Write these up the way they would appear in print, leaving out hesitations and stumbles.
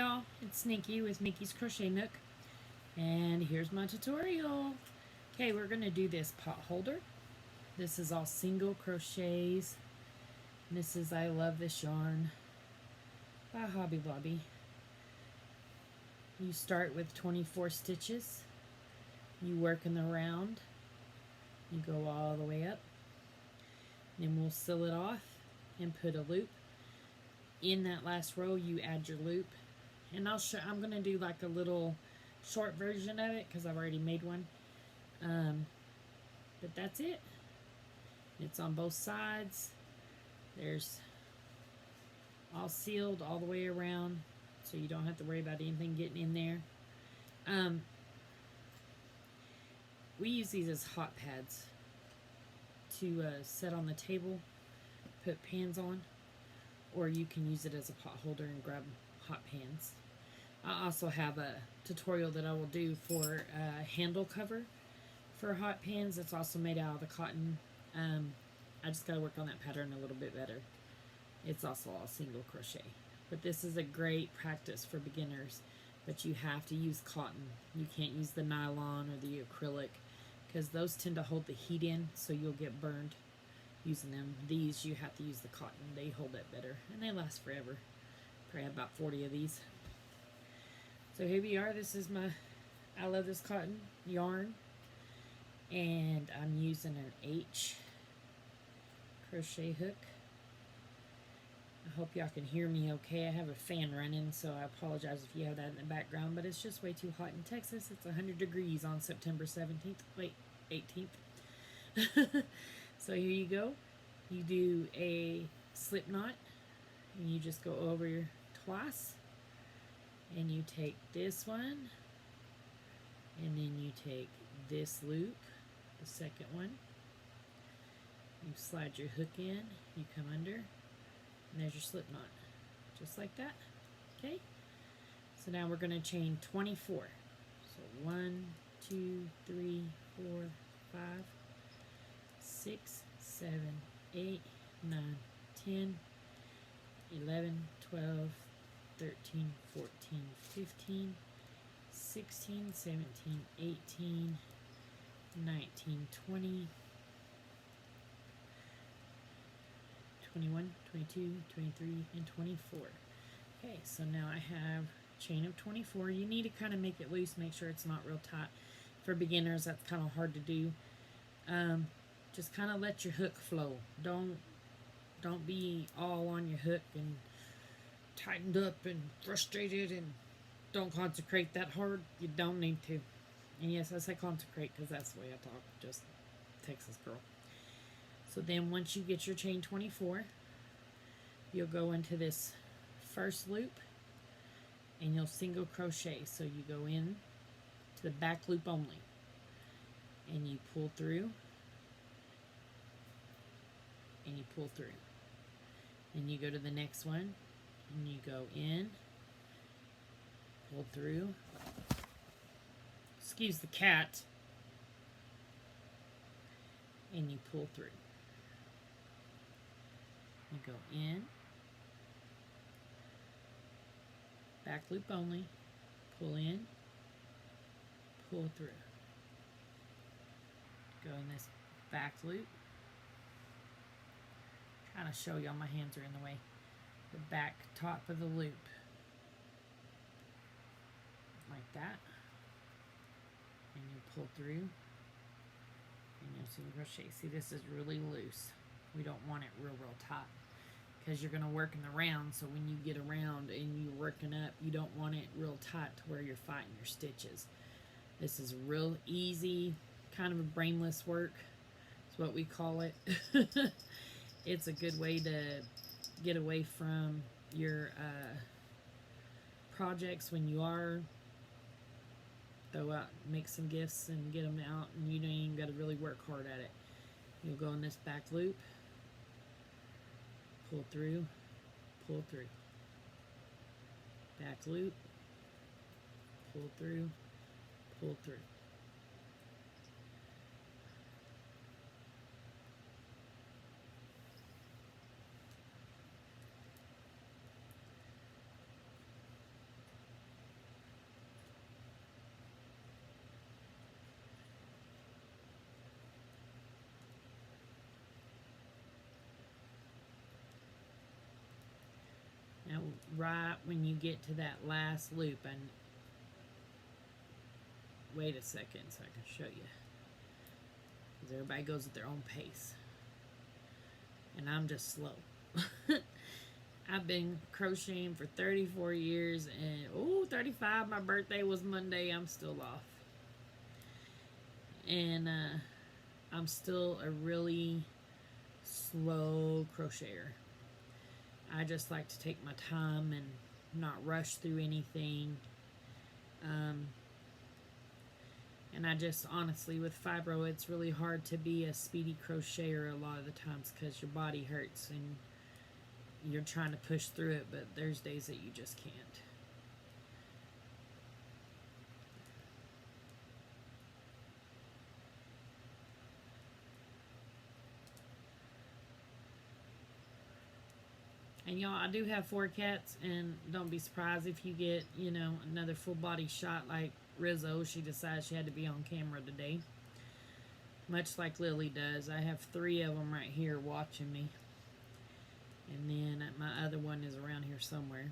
y'all, it's Sneaky with Mickey's Crochet Nook, and here's my tutorial. Okay, we're going to do this pot holder. This is all single crochets. This is I Love This Yarn by Hobby Lobby. You start with 24 stitches. You work in the round. You go all the way up. Then we'll seal it off and put a loop. In that last row, you add your loop. And I'm going to do like a little short version of it because I've already made one. But that's it. It's on both sides. There's all sealed all the way around, so you don't have to worry about anything getting in there. We use these as hot pads to set on the table, put pans on, or you can use it as a pot holder and grab hot pans. I also have a tutorial that I will do for a handle cover for hot pans. It's also made out of the cotton. I just got to work on that pattern a little bit better. It's also all single crochet. But this is a great practice for beginners. But you have to use cotton. You can't use the nylon or the acrylic because those tend to hold the heat in, so you'll get burned using them. These, you have to use the cotton. They hold it better, and they last forever. Probably have about 40 of these. So here we are. This is my I Love This Cotton yarn, and I'm using an H crochet hook. I hope y'all can hear me okay. I have a fan running, so I apologize if you have that in the background, but it's just way too hot in Texas. It's 100 degrees on September 17th. Wait, 18th. So here you go. You do a slip knot, and you just go over twice, and you take this one, and then you take this loop, the second one, you slide your hook in, you come under, and there's your slip knot, just like that. Okay, so now we're going to chain 24. So 1, 2, 3, 4, 5, 6, 7, 8, 9, 10, 11, 12, 13, 14, 15, 16, 17, 18, 19, 20, 21, 22, 23, and 24. Okay, so now I have a chain of 24. You need to kind of make it loose, make sure it's not real tight. For beginners, that's kind of hard to do. Just kind of let your hook flow. Don't be all on your hook and tightened up and frustrated and don't concentrate that hard. You don't need to. And yes, I say consecrate because that's the way I talk, just Texas girl. So then once you get your chain 24, you'll go into this first loop and you'll single crochet. So you go in to the back loop only and you pull through and you pull through. And you go to the next one and you go in, pull through, excuse the cat, and you pull through. You go in, back loop only, pull in, pull through. Go in this back loop. Trying to show y'all, my hands are in the way. The back top of the loop. Like that. And you pull through. And you'll single crochet. See, this is really loose. We don't want it real tight. Because you're going to work in the round. So when you get around and you're working up, you don't want it real tight to where you're fighting your stitches. This is real easy. Kind of a brainless work. That's what we call it. It's a good way to get away from your projects when you are. Go out, make some gifts and get them out, and you don't even got to really work hard at it. You'll go in this back loop, pull through, back loop, pull through, pull through. right when you get to that last loop. And wait a second so I can show you, because everybody goes at their own pace and I'm just slow. I've been crocheting for 34 years, and 35, my birthday was Monday. I'm still off, and I'm still a really slow crocheter. I just like to take my time and not rush through anything. And I just, honestly, with fibro, it's really hard to be a speedy crocheter a lot of the times because your body hurts and you're trying to push through it, but there's days that you just can't. And y'all, I do have 4 cats, and don't be surprised if you get, another full body shot like Rizzo. She decided she had to be on camera today. Much like Lily does. I have 3 of them right here watching me. And then my other one is around here somewhere.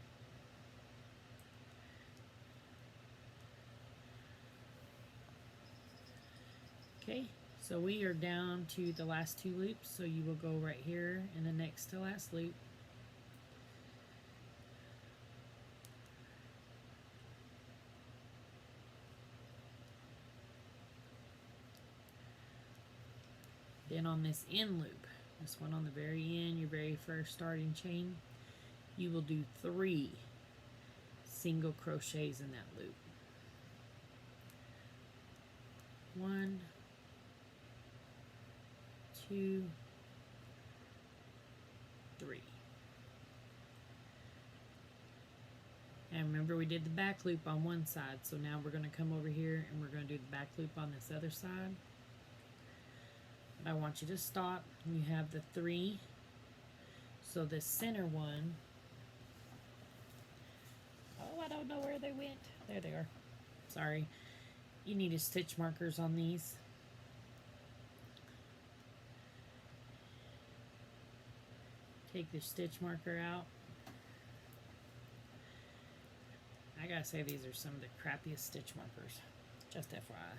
Okay, so we are down to the last 2 loops. So you will go right here in the next to last loop. Then on this end loop, this one on the very end, your very first starting chain, you will do 3 single crochets in that loop. 1, 2, 3. And remember, we did the back loop on one side, so now we're going to come over here and we're going to do the back loop on this other side. I want you to stop. You have the 3. So the center one, I don't know where they went. There they are. Sorry. You need a stitch markers on these. Take the stitch marker out. I gotta say, these are some of the crappiest stitch markers. Just FYI.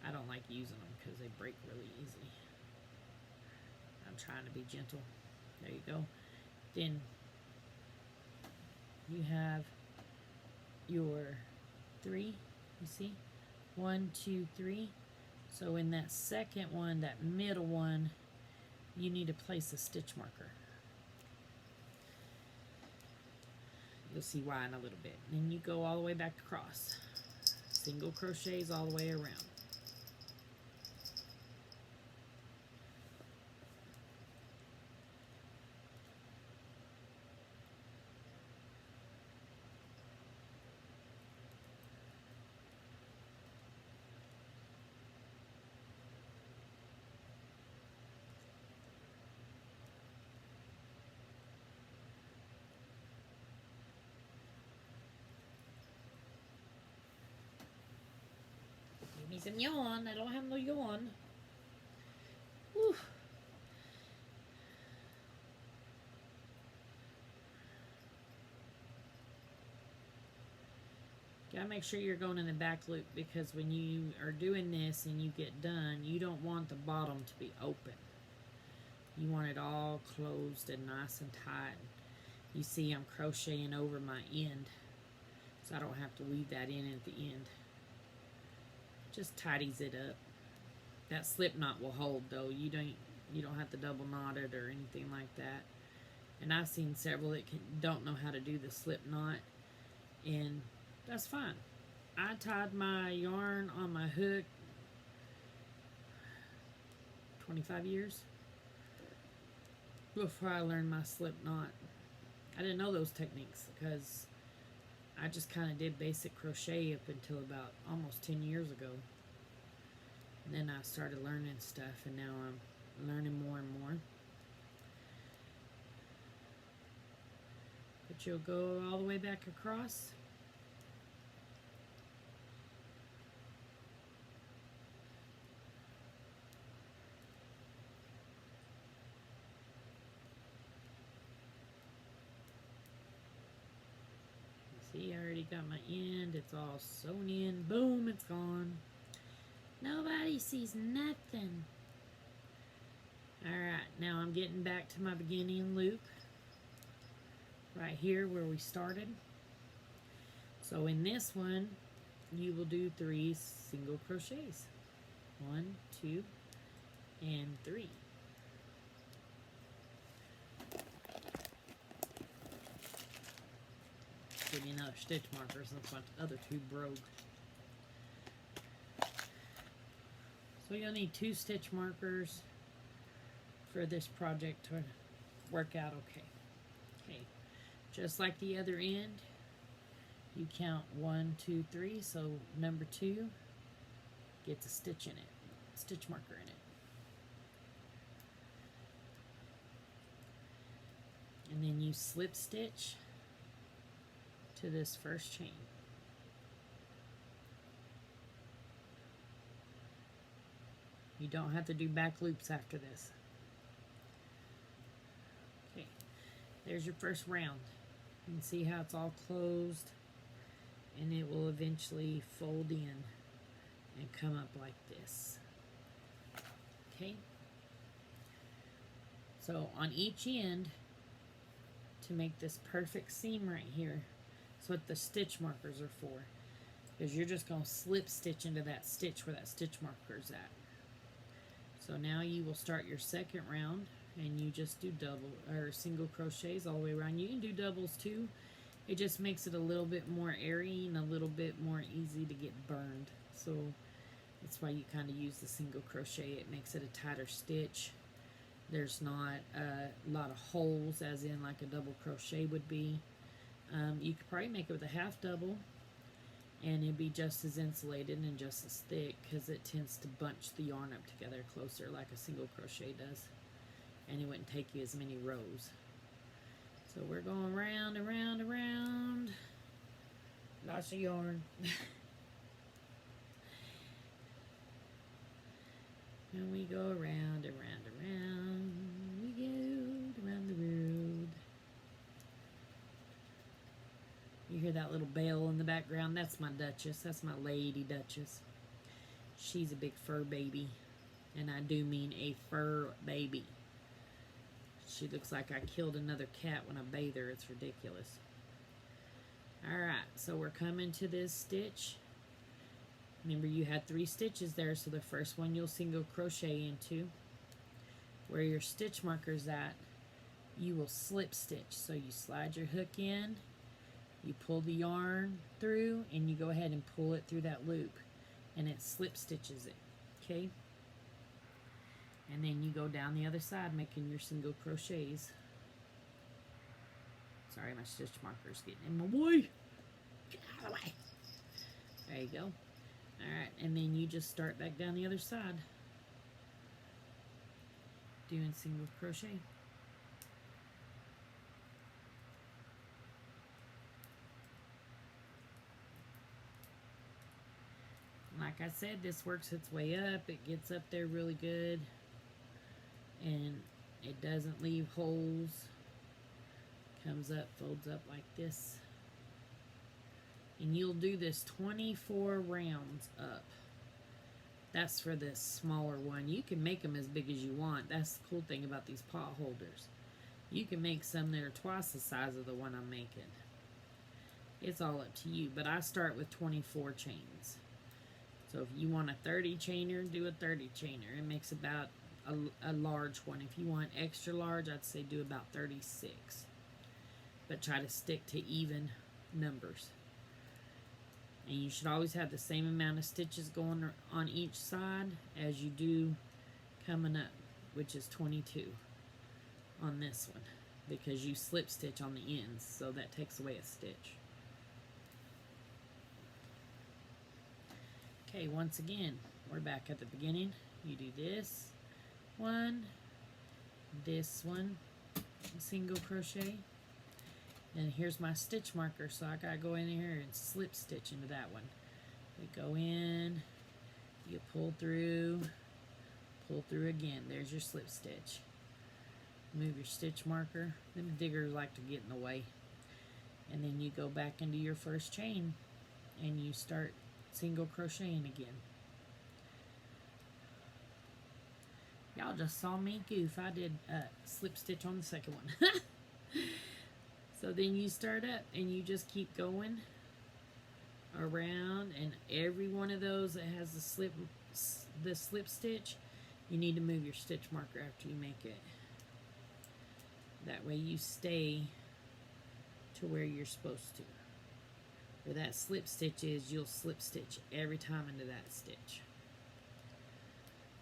I don't like using them because they break really easy. I'm trying to be gentle. There you go. Then you have your 3. You see? 1, 2, 3. So in that second one, that middle one, you need to place a stitch marker. You'll see why in a little bit. Then you go all the way back across. Single crochets all the way around. Give me some yarn. I don't have no yarn. Whew. Gotta make sure you're going in the back loop, because when you are doing this and you get done, you don't want the bottom to be open. You want it all closed and nice and tight. You see I'm crocheting over my end, so I don't have to weave that in at the end. Just tidies it up. That slip knot will hold though. You don't have to double knot it or anything like that. And I've seen several that don't know how to do the slip knot, and that's fine. I tied my yarn on my hook 25 years before I learned my slip knot. I didn't know those techniques because I just kind of did basic crochet up until about almost 10 years ago. And then I started learning stuff, and now I'm learning more and more. But you'll go all the way back across. See, I already got my end. It's all sewn in. Boom, it's gone. Nobody sees nothing. Alright, now I'm getting back to my beginning loop. Right here where we started. So in this one, you will do 3 single crochets. 1, 2, and 3. Give me another stitch marker since my other 2 broke. So you'll need 2 stitch markers for this project to work out okay. Okay, just like the other end, you count 1, 2, 3, so number 2 gets a stitch in it, stitch marker in it. And then you slip stitch to this first chain. You don't have to do back loops after this. Okay, there's your first round. You can see how it's all closed, and it will eventually fold in and come up like this. Okay, so on each end, to make this perfect seam right here, that's what the stitch markers are for, because you're just going to slip stitch into that stitch where that stitch marker is at. So now you will start your second round, and you just do double or single crochets all the way around. You can do doubles too. It just makes it a little bit more airy and a little bit more easy to get burned. So that's why you kind of use the single crochet. It makes it a tighter stitch. There's not a lot of holes as in like a double crochet would be. You could probably make it with a half double, and it'd be just as insulated and just as thick, because it tends to bunch the yarn up together closer like a single crochet does, and it wouldn't take you as many rows. So we're going round and round and round. Lots of yarn. And we go around and round and round. We go around the road. You hear that little bell in the background? That's my Duchess. That's my lady Duchess. She's a big fur baby. And I do mean a fur baby. She looks like I killed another cat when I bathe her. It's ridiculous. Alright, so we're coming to this stitch. Remember, you had 3 stitches there, so the first one you'll single crochet into. Where your stitch marker's at, you will slip stitch. So you slide your hook in, you pull the yarn through, and you go ahead and pull it through that loop, and it slip stitches it. Okay? And then you go down the other side making your single crochets. Sorry, my stitch marker's getting in my way. Get out of the way. There you go. Alright, and then you just start back down the other side, doing single crochet. Like I said, this works its way up. It gets up there really good, and it doesn't leave holes. Comes up, folds up like this. And you'll do this 24 rounds up. That's for this smaller one. You can make them as big as you want. That's the cool thing about these pot holders. You can make some that are twice the size of the one I'm making. It's all up to you. But I start with 24 chains. So if you want a 30 chainer, do a 30 chainer. It makes about a large one. If you want extra large, I'd say do about 36. But try to stick to even numbers. And you should always have the same amount of stitches going on each side as you do coming up, which is 22 on this one, because you slip stitch on the ends, so that takes away a stitch. Okay, once again, we're back at the beginning. You do this one, single crochet. And here's my stitch marker, so I gotta go in here and slip stitch into that one. We go in, you pull through again. There's your slip stitch. Move your stitch marker. Them diggers like to get in the way. And then you go back into your first chain and you start single crocheting again. Y'all just saw me goof. I did slip stitch on the second one. So then you start up and you just keep going around, and every one of those that has the slip stitch, you need to move your stitch marker after you make it. That way you stay to where you're supposed to. Where that slip stitch is, you'll slip stitch every time into that stitch.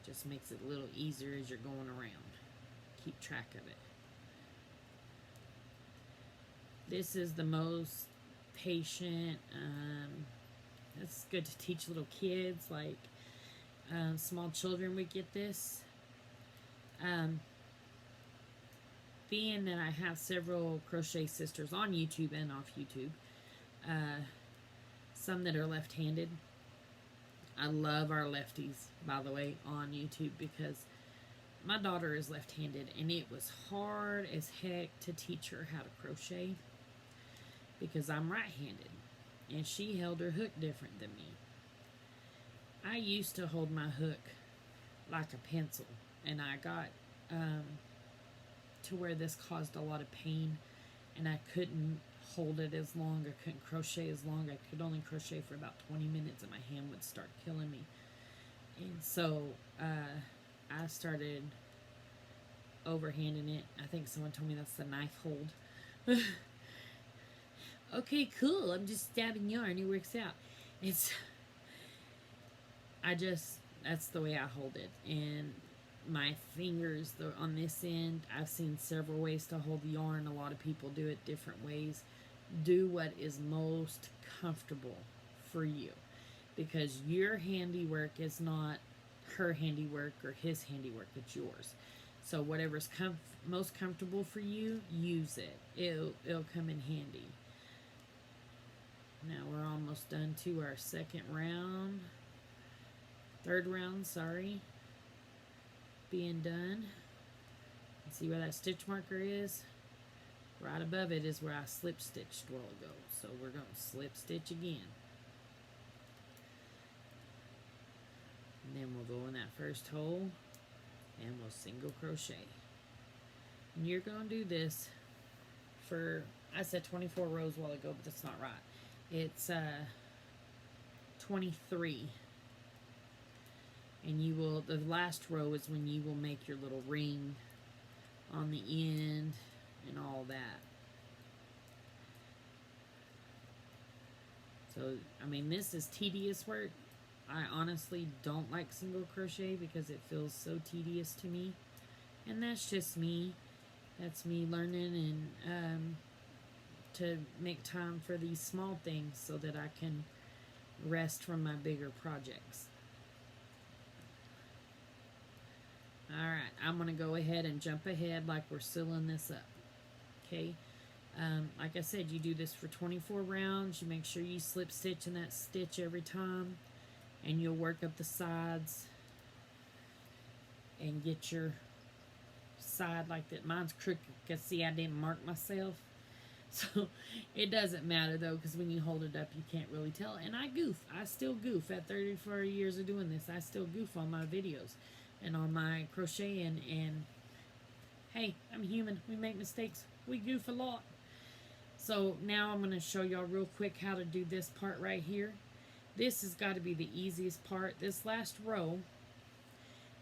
Just makes it a little easier as you're going around. Keep track of it. This is the most patient. It's good to teach little kids, like small children would get this. Being that I have several crochet sisters on YouTube and off YouTube, some that are left-handed. I love our lefties, by the way, on YouTube, because my daughter is left-handed, and it was hard as heck to teach her how to crochet because I'm right-handed, and she held her hook different than me. I used to hold my hook like a pencil, and I got to where this caused a lot of pain, and I couldn't hold it as long. I couldn't crochet as long. I could only crochet for about 20 minutes, and my hand would start killing me. And so I started overhanding it. I think someone told me that's the knife hold. Okay, cool. I'm just stabbing yarn. It works out. That's the way I hold it. And my fingers on this end, I've seen several ways to hold the yarn. A lot of people do it different ways. Do what is most comfortable for you, because your handiwork is not her handiwork or his handiwork. It's yours. So whatever's most comfortable for you, use it. It'll come in handy. Now we're almost done to our third round, sorry, being done. See where that stitch marker is? Right above it is where I slip stitched a while ago. So we're going to slip stitch again. And then we'll go in that first hole and we'll single crochet. And you're going to do this for, I said 24 rows a while ago, but that's not right. It's 23. And you will, the last row is when you will make your little ring on the end and all that. So, I mean, this is tedious work. I honestly don't like single crochet because it feels so tedious to me. And that's just me. That's me learning and to make time for these small things so that I can rest from my bigger projects. Alright, I'm going to go ahead and jump ahead like we're sealing this up. Okay, like I said, you do this for 24 rounds. You make sure you slip stitch in that stitch every time, and you'll work up the sides and get your side like that. Mine's crooked because, see, I didn't mark myself. So it doesn't matter though, because when you hold it up you can't really tell. And I goof. I still goof. At 34 years of doing this, I still goof on my videos and on my crocheting. And hey, I'm human. We make mistakes. We goof a lot. So now I'm going to show y'all real quick how to do this part right here. This has got to be the easiest part. This last row,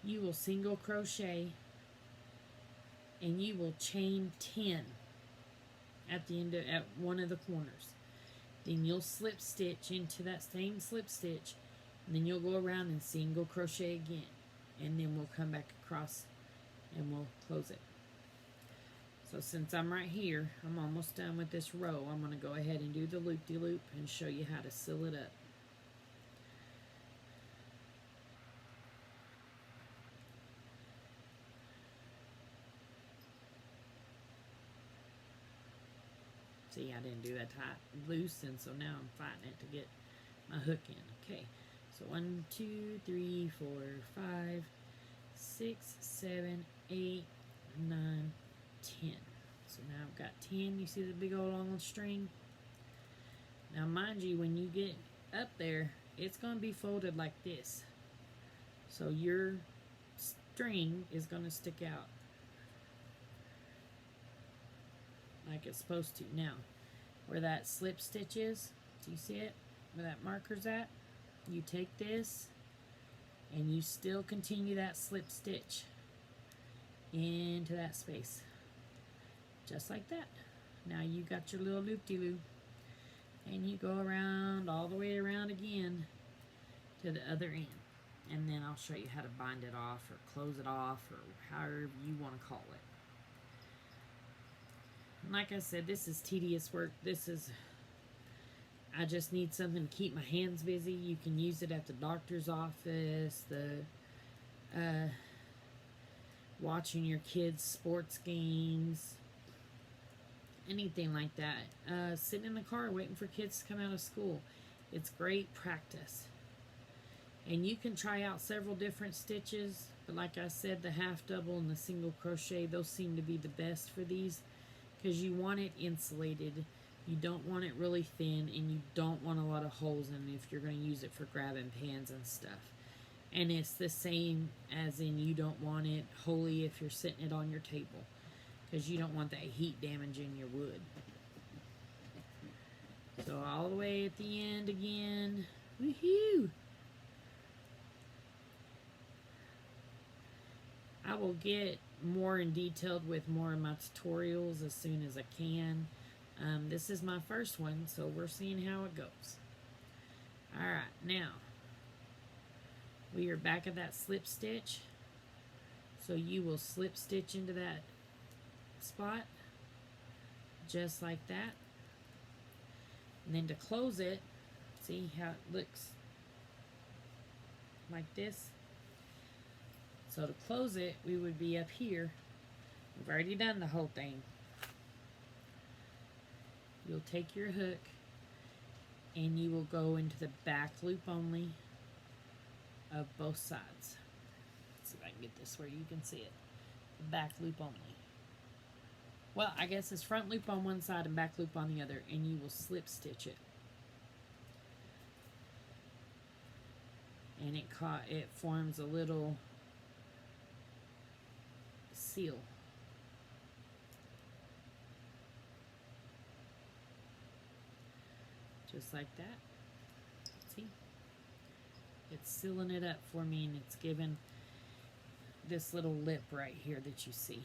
you will single crochet and you will chain 10 at the end of, at one of the corners. Then you'll slip stitch into that same slip stitch, and then you'll go around and single crochet again, and then we'll come back across and we'll close it. So since I'm right here, I'm almost done with this row. I'm going to go ahead and do the loop-de-loop and show you how to seal it up. See, I didn't do that tight loose, and so now I'm fighting it to get my hook in. Okay, so 1, 2, 3, 4, 5, 6, 7, 8, 9, 10. So now I've got 10. You see the big old long string? Now mind you, when you get up there, it's going to be folded like this. So your string is going to stick out like it's supposed to. Now, where that slip stitch is, do you see it? Where that marker's at? You take this and you still continue that slip stitch into that space. Just like that. Now you got your little loop-de-loop. And you go around, all the way around again to the other end. And then I'll show you how to bind it off or close it off or however you want to call it. And like I said, this is tedious work. I just need something to keep my hands busy. You can use it at the doctor's office, watching your kids' sports games, anything like that. Sitting in the car waiting for kids to come out of school. It's great practice. And you can try out several different stitches, but like I said, the half double and the single crochet, those seem to be the best for these because you want it insulated. You don't want it really thin, and you don't want a lot of holes in it if you're going to use it for grabbing pans and stuff. And it's the same as in you don't want it holy if you're sitting it on your table, because you don't want that heat damaging your wood. So all the way at the end again. Woohoo! I will get more in detail with more of my tutorials as soon as I can. This is my first one, so we're seeing how it goes. Alright, now we are back at that slip stitch. So you will slip stitch into that spot just like that, and then to close it, see how it looks like this. So to close it, we would be up here. We've already done the whole thing. You'll take your hook and you will go into the back loop only of both sides. Let's see if I can get this where you can see it. The back loop only. Well, I guess it's front loop on one side and back loop on the other, and you will slip stitch it. And it forms a little seal. Just like that. See? It's sealing it up for me, and it's giving this little lip right here that you see.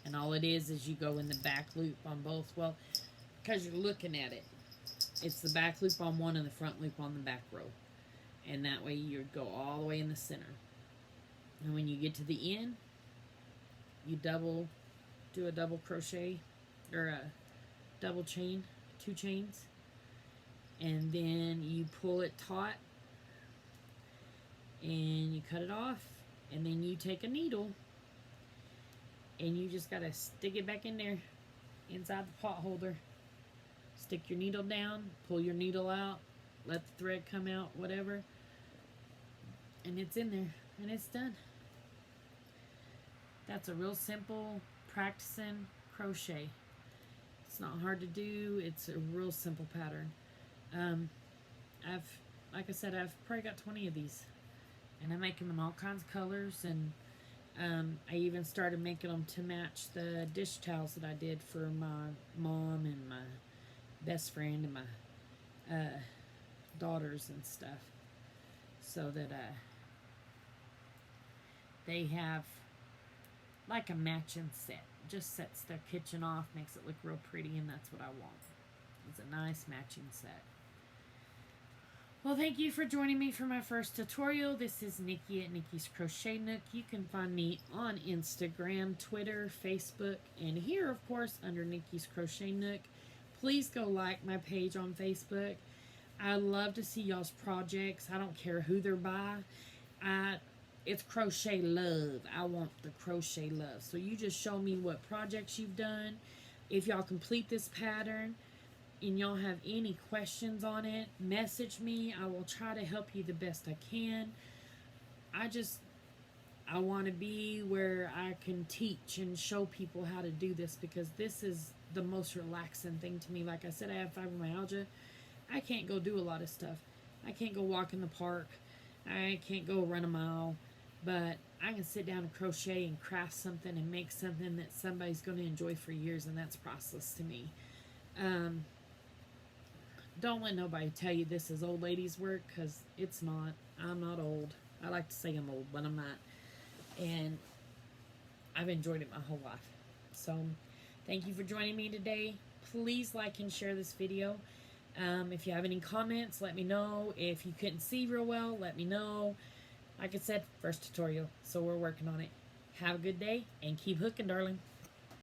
And all it is you go in the back loop on both. Well, because you're looking at it, it's the back loop on one and the front loop on the back row. And that way you go all the way in the center. And when you get to the end, you do a double crochet or a double chain, 2 chains, and then you pull it taut and you cut it off, and then you take a needle and you just gotta stick it back in there inside the pot holder. Stick your needle down, pull your needle out, let the thread come out, whatever, and it's in there and it's done. That's a real simple practicing crochet. It's not hard to do. It's a real simple pattern. Like I said, I've probably got 20 of these, and I make them in all kinds of colors, and I even started making them to match the dish towels that I did for my mom and my best friend and my daughters and stuff, so that they have like a matching set. Just sets their kitchen off, makes it look real pretty, and that's what I want. It's a nice matching set. Well, thank you for joining me for my first tutorial. This is Nikki at Nikki's Crochet Nook. You can find me on Instagram, Twitter, Facebook, and here, of course, under Nikki's Crochet Nook. Please go like my page on Facebook. I love to see y'all's projects. I don't care who they're by. It's crochet love. I want the crochet love. So you just show me what projects you've done. If y'all complete this pattern and y'all have any questions on it, message me. I will try to help you the best I can. I want to be where I can teach and show people how to do this, because this is the most relaxing thing to me. Like I said, I have fibromyalgia. I can't go do a lot of stuff. I can't go walk in the park. I can't go run a mile. But I can sit down and crochet and craft something and make something that somebody's going to enjoy for years, and that's priceless to me. Um, don't let nobody tell you this is old ladies' work, because it's not. I'm not old. I like to say I'm old, but I'm not. And I've enjoyed it my whole life. So thank you for joining me today. Please like and share this video. If you have any comments, let me know. If you couldn't see real well, let me know. Like I said, first tutorial, so we're working on it. Have a good day and keep hooking, darling.